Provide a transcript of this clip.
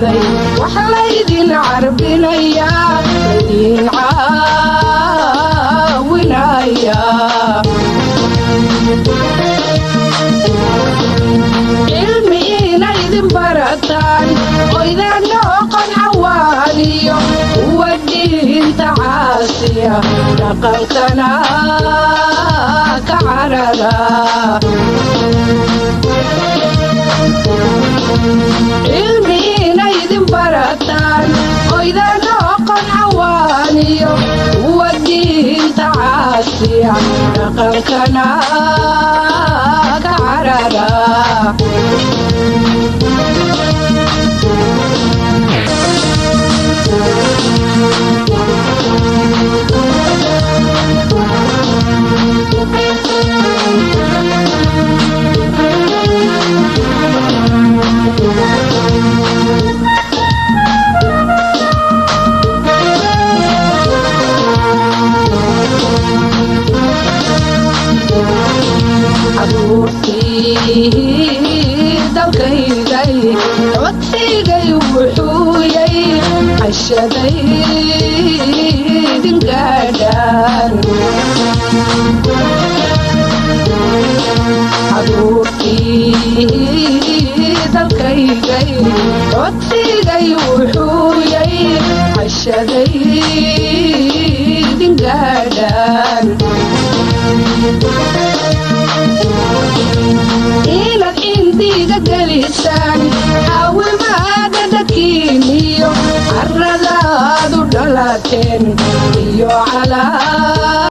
عيدي وحليدين عربينيا ليدين عاونايا علمينا إذن برتان وإذا نوقن عواليو والدين تعاسيا لقلتنا كعرلا علمينا إذن برتان وإذا نوقن عواليو والدين تعاسيا لقلتنا كعرلا dalkaygay codkaygay wuxuu yay cashadaydin gaadhaan caruurtii dalkaygay codkaygay wuxuu yay cashadaydin gaadhaan inaad indiga gelisaan caawimaada dadkiiniyo carradaadu dhalateen iyo calaa